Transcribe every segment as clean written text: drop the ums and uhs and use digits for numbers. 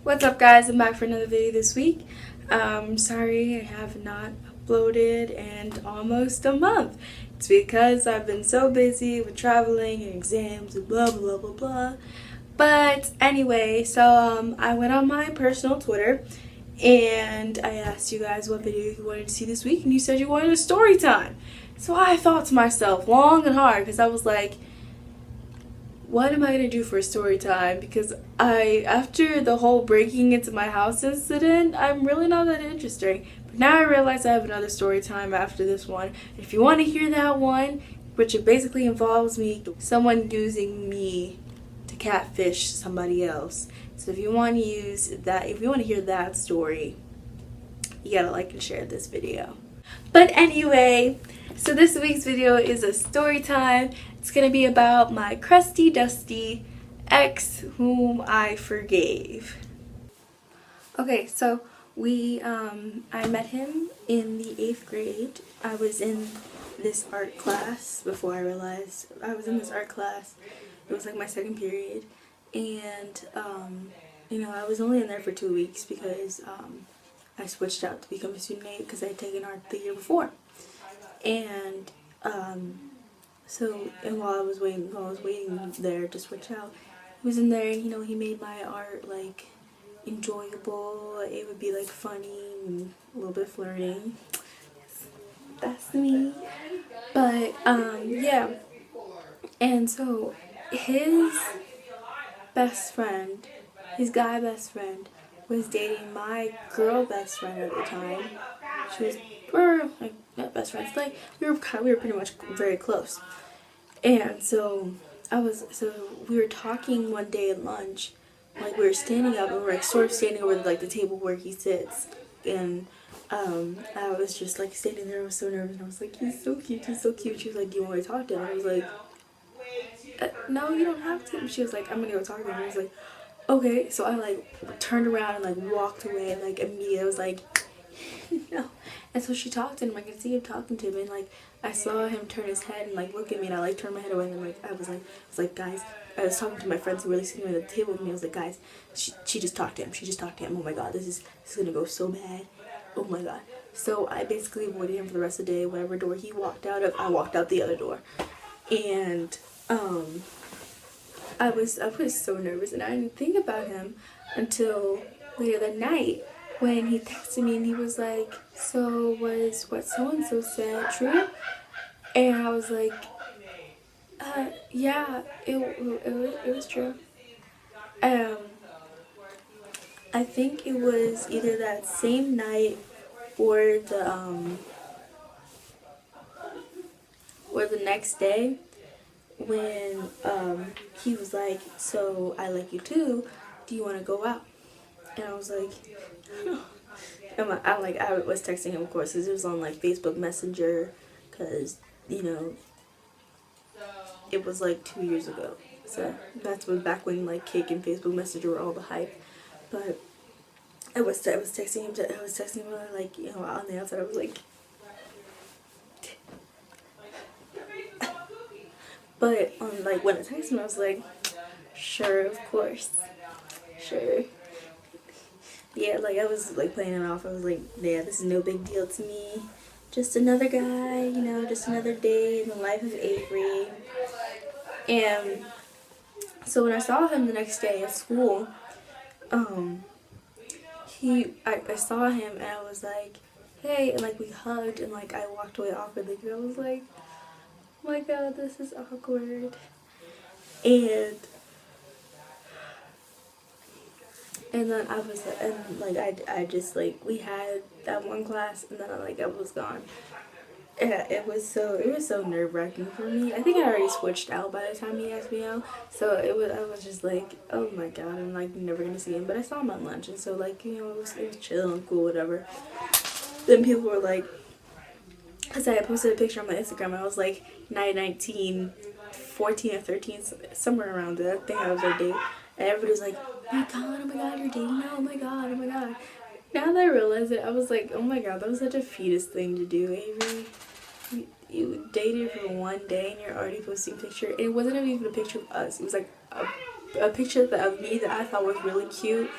What's up, guys? I'm back for another video this week. Sorry I have not uploaded in almost a month. It's because I've been so busy with traveling and exams and blah blah blah blah. But anyway, so I went on my personal Twitter and I asked you guys what video you wanted to see this week, and you said you wanted a story time. So I thought to myself long and hard, because I was like, what am I going to do for a story time? Because after the whole breaking into my house incident, I'm really not that interesting. But now I realize I have another story time after this one. If you want to hear that one, which it basically involves someone using me to catfish somebody else. So if you want to hear that story, you gotta like and share this video. But anyway, so this week's video is a story time. It's gonna be about my crusty dusty ex whom I forgave. Okay, so I met him in the 8th grade. I was in this art class before I realized I was in this art class. It was like my second period, and I was only in there for 2 weeks because I switched out to become a student aide because I had taken art the year before. And while I was waiting there to switch out, he was in there, and he made my art like enjoyable. It would be like funny and a little bit flirting. That's me. But yeah. And so his best friend, his guy best friend, was dating my girl best friend at the time. We were like not best friends, like we were pretty much very close. And so we were talking one day at lunch, like we were standing up and we were like sort of standing over like the table where he sits, and I was just like standing there. I was so nervous, and I was like, he's so cute, he's so cute. She was like, do you want me to talk to him? I was like, no, you don't have to. And she was like, I'm gonna go talk to him. I was like, okay. So I like turned around and like walked away, and like immediately I was like, no. And so she talked to him. I could see him talking to him, and like I saw him turn his head and like look at me, and I like turned my head away, and then like I was like, guys. I was talking to my friends who were sitting at the table with me. I was like, guys, she just talked to him. She just talked to him. Oh my god, this is gonna go so bad. Oh my god. So I basically avoided him for the rest of the day. Whatever door he walked out of, I walked out the other door. And I was so nervous, and I didn't think about him until later that night when he texted me and he was like, so was what so-and-so said true? And I was like, yeah, it was true. I think it was either that same night or the next day when he was like, so I like you too, do you want to go out? And I was like, I was texting him, of course, because it was on like Facebook Messenger, because it was like 2 years ago. So that's back when like Cake and Facebook Messenger were all the hype. But I was texting him like, on the outside I was like, but like when I texted him I was like, sure, of course, sure. Yeah, like I was like playing it off. I was like, yeah, this is no big deal to me. Just another guy, just another day in the life of Avery. And so when I saw him the next day at school, I saw him and I was like, hey, and like we hugged, and like I walked away awkwardly because I was like, oh my god, this is awkward. And then I just like, we had that one class, and then I was gone. Yeah, it was so nerve-wracking for me. I think I already switched out by the time he asked me out, so I was just like, oh my god, I'm like never gonna see him. But I saw him at lunch, and so like it was chill and cool, whatever. Then people were like, because I had posted a picture on my Instagram, I was like 19, 14 or 13, somewhere around there. I think I was our date, and everybody was like, oh my god, you're dating now, oh my god, oh my god. Now that I realize it, I was like, oh my god, that was such a fetus thing to do, Avery. You dated for one day and you're already posting a picture. It wasn't even a picture of us. It was like a picture of me that I thought was really cute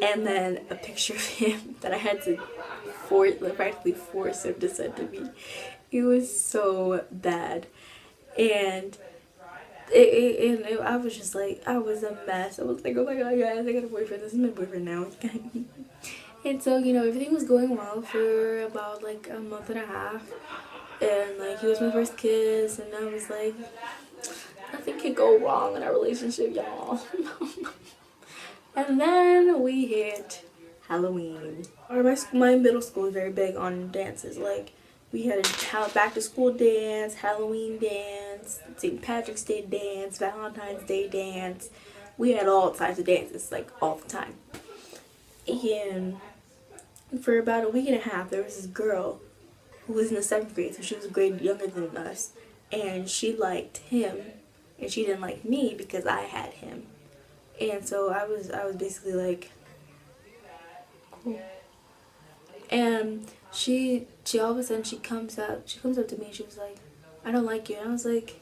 and then a picture of him that I had to practically force him to send to me. It was so bad. And I was just like, I was a mess. I was like, oh my god, guys, I got a boyfriend. This is my boyfriend now. And so, you know, everything was going well for about like a month and a half. And like, he was my first kiss, and I was like, nothing can go wrong in our relationship, y'all. And then we hit Halloween. My middle school is very big on dances. Like, we had a back to school dance, Halloween dance, St. Patrick's Day dance, Valentine's Day dance. We had all types of dances, like, all the time. And for about a week and a half, there was this girl who was in the 7th grade, so she was a grade younger than us. And she liked him, and she didn't like me because I had him. And so I was basically like, cool. And she all of a sudden she comes up to me and she was like, I don't like you. And I was like,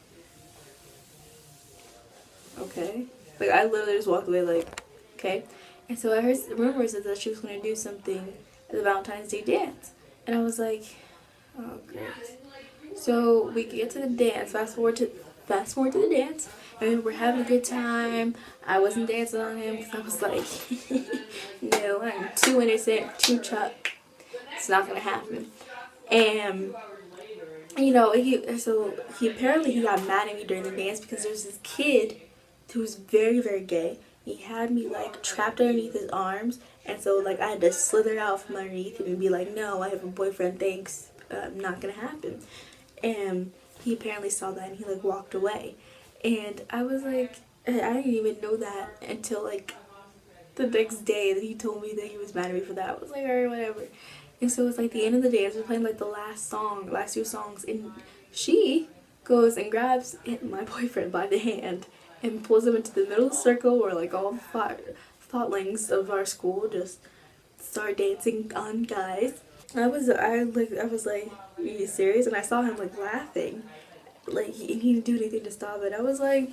okay. Like, I literally just walked away like, okay. And so I heard rumors that she was going to do something at the Valentine's Day dance. And I was like, oh, great. So we get to the dance, fast forward to the dance, and we're having a good time. I wasn't dancing on him because I was like, no, I'm too innocent, too chuck. It's not gonna happen. And you know, he apparently got mad at me during the dance because there's this kid who was very, very gay. He had me like trapped underneath his arms, and so like I had to slither out from underneath him and be like, no, I have a boyfriend, thanks, not gonna happen. And he apparently saw that and he like walked away. And I was like, I didn't even know that until like the next day that he told me that he was mad at me for that. I was like, alright, whatever. And so it's like the end of the dance, we're playing like the last two songs, and she goes and grabs my boyfriend by the hand and pulls him into the middle of the circle where like all the thoughtling of our school just start dancing on guys. I was like, are you serious? And I saw him like laughing, like he didn't do anything to stop it. I was like,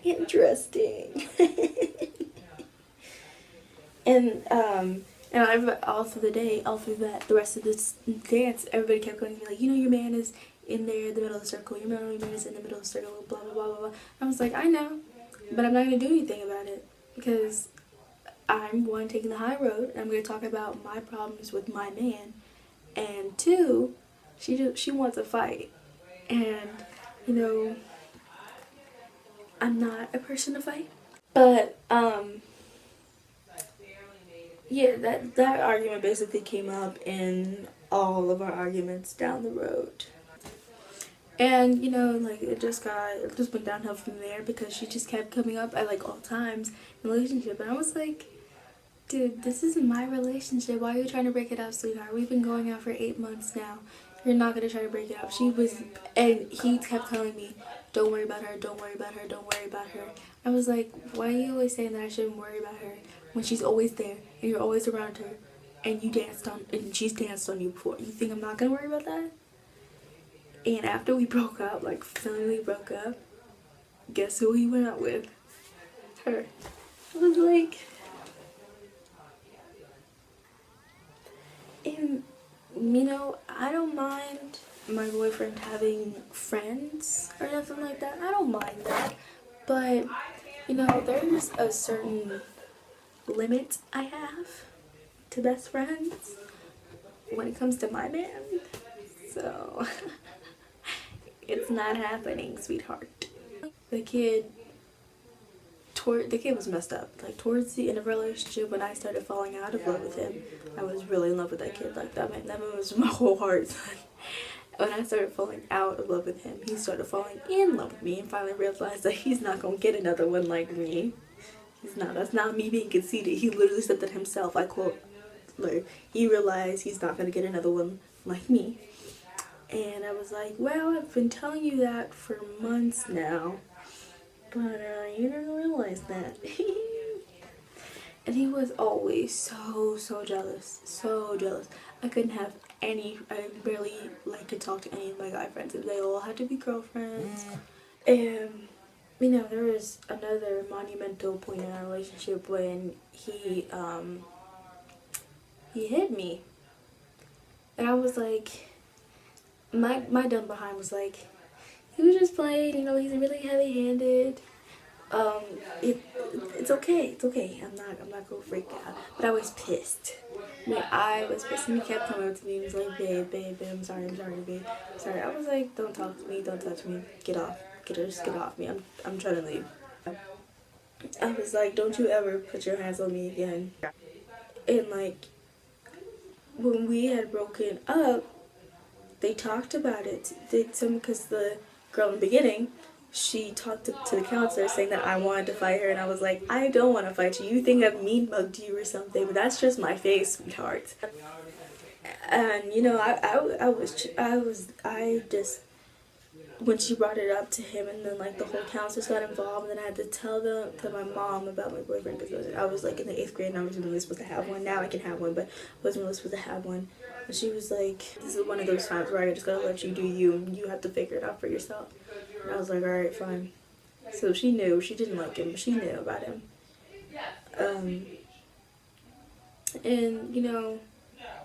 interesting. And I've all through the rest of this dance, everybody kept going to me like, you know, your man is in there in the middle of the circle. Your man is in the middle of the circle. Blah blah blah blah blah. I was like, I know, but I'm not gonna do anything about it because I'm one, taking the high road, and I'm gonna talk about my problems with my man, and two, she wants a fight, and you know, I'm not a person to fight, but yeah, that argument basically came up in all of our arguments down the road. And, you know, like, it just went downhill from there because she just kept coming up at, like, all times in the relationship. And I was like, dude, this is my relationship. Why are you trying to break it up, sweetheart? We've been going out for 8 months now. You're not going to try to break it up. And he kept telling me, don't worry about her, don't worry about her, don't worry about her. I was like, why are you always saying that I shouldn't worry about her when she's always there and you're always around her and she's danced on you before? You think I'm not going to worry about that? And after we broke up, like finally broke up, guess who he went out with? Her. I was like, and you know, I don't mind my boyfriend having friends or nothing like that. I don't mind that. But, you know, there's a certain limit I have to best friends when it comes to my man. So, it's not happening, sweetheart. The kid was messed up. Like, towards the end of our relationship, when I started falling out of love with him, I was really in love with that kid. Like, that man was my whole heart. When I started falling out of love with him, he started falling in love with me and finally realized that he's not gonna get another one like me. He's not. That's not me being conceited. He literally said that himself. I quote, like, he realized he's not gonna get another one like me. And I was like, well, I've been telling you that for months now, but you didn't realize that. And he was always so jealous, so jealous. I barely like to talk to any of my guy friends. They all had to be girlfriends. And You know, there was another monumental point in our relationship when he hit me. And I was like, my dumb behind was like, he was just playing, you know, he's really heavy-handed. Um, it, it's okay, I'm not gonna freak out. But I was pissed. I was pissed, and he kept coming up to me and was like, babe, I'm sorry, babe. Sorry. I was like, don't talk to me, don't touch me, get off. Just get off me. I'm trying to leave. I was like, don't you ever put your hands on me again. And like, when we had broken up, they talked about it. Because the girl in the beginning, she talked to the counselor saying that I wanted to fight her, and I was like, I don't want to fight you. You think I've mean mugged you or something, but that's just my face, sweetheart. And you know, I just, when she brought it up to him, and then like the whole counselors got involved, and then I had to tell my mom about my boyfriend, because I was like in the 8th grade and I wasn't really supposed to have one. Now I can have one, but I wasn't really supposed to have one. And she was like, this is one of those times where I just gotta let you do you, and you have to figure it out for yourself. And I was like, alright, fine. So she knew. She didn't like him, but she knew about him. And you know,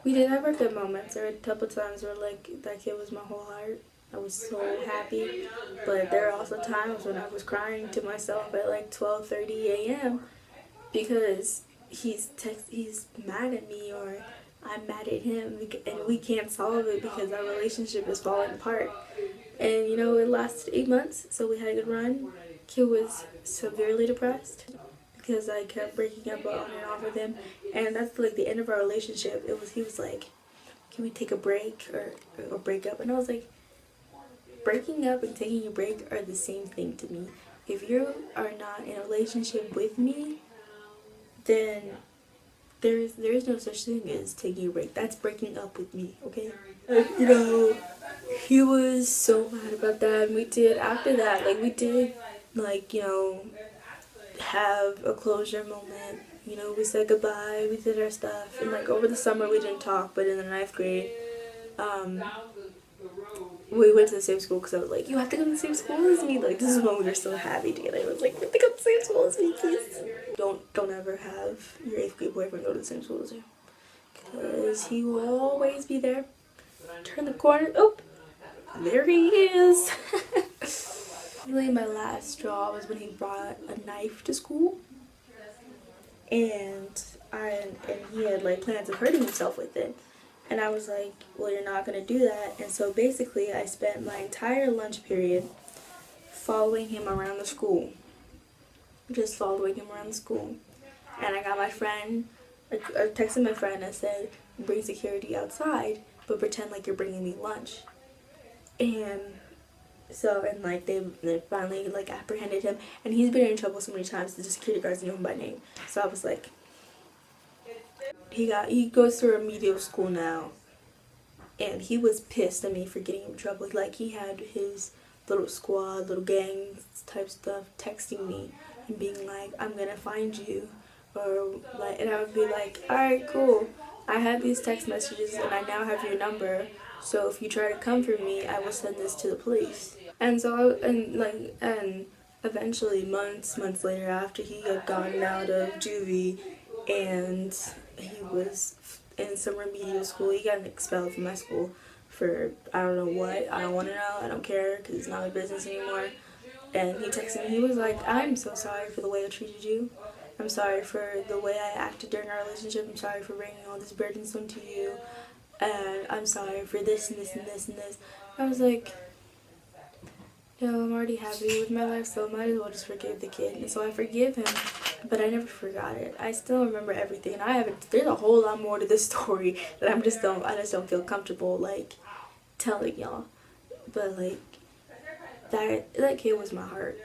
we did have our good moments. There were a couple times where like that kid was my whole heart. I was so happy, but there are also times when I was crying to myself at like 12:30 a.m. because he's mad at me, or I'm mad at him, and we can't solve it because our relationship is falling apart. And you know, it lasted 8 months, so we had a good run. Kid was severely depressed because I kept breaking up on and off with him, and that's like the end of our relationship. He was like, can we take a break or break up? And I was like, breaking up and taking a break are the same thing to me. If you are not in a relationship with me, then there is no such thing as taking a break. That's breaking up with me, okay? You know, he was so mad about that, and we did, after that, like, we did, like, you know, have a closure moment. You know, we said goodbye, we did our stuff, and, like, over the summer we didn't talk, but in the 9th grade, we went to the same school, because I was like, you have to go to the same school as me. Like, this is when we were so happy together. I was like, you have to go to the same school as me, please. Don't ever have your 8th grade boyfriend go to the same school as you, because he will always be there. Turn the corner, oh, there he is. Really, my last straw was when he brought a knife to school, and he had like plans of hurting himself with it. And I was like, well, you're not going to do that. And so basically I spent my entire lunch period following him around the school. Just following him around the school. And I got my friend, I texted my friend and said, bring security outside, but pretend like you're bringing me lunch. And so, and like they finally like apprehended him. And he's been in trouble so many times that the security guards knew him by name. So I was like, he goes to remedial school now, and he was pissed at me for getting in trouble. Like, he had his little squad, little gang type stuff texting me and being like, I'm gonna find you, or like, and I would be like, alright, cool, I have these text messages and I now have your number, so if you try to come for me, I will send this to the police. And so and eventually months later, after he had gotten out of juvie and he was in some remedial school, he got expelled from my school for I don't know what. I don't want to know, I don't care, because it's not my business anymore. And he texted me, he was like, I'm so sorry for the way I treated you. I'm sorry for the way I acted during our relationship. I'm sorry for bringing all these burdens onto you. And I'm sorry for this and this and this and this. I was like, no, I'm already happy with my life, so I might as well just forgive the kid. And so I forgive him, but I never forgot it. I still remember everything. And there's a whole lot more to this story that I just don't feel comfortable, like, telling y'all. But, like, that kid was my heart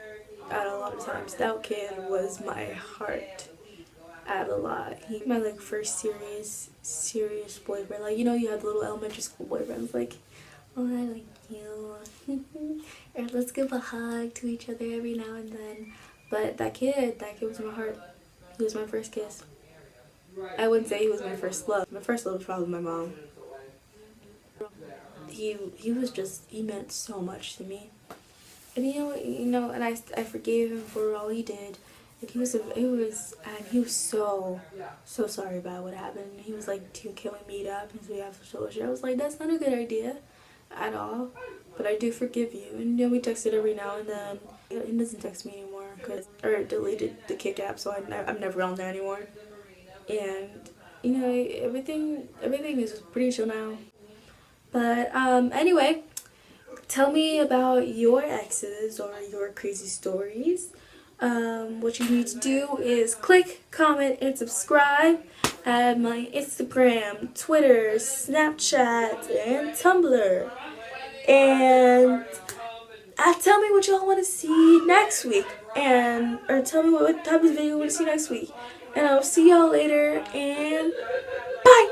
at a lot of times. That kid was my heart at a lot. He my, like, first serious boyfriend. Like, you know, you have the little elementary school boyfriends, like, oh, I like you, or let's give a hug to each other every now and then. But that kid was my heart. He was my first kiss. I wouldn't say he was my first love. My first love was probably my mom. He meant so much to me. And and I forgave him for all he did. And he was so sorry about what happened. He was like, "Can we meet up?" And so we have social. I was like, "That's not a good idea, at all." But I do forgive you. And we texted every now and then. He doesn't text me anymore or deleted the Kick app, so I'm never on there anymore. And everything is pretty chill now. But anyway, tell me about your exes or your crazy stories. What you need to do is click, comment, and subscribe at my Instagram, Twitter, Snapchat, and Tumblr. And tell me what y'all want to see next week. Or tell me what type of video you want to see next week. And I'll see y'all later, and bye!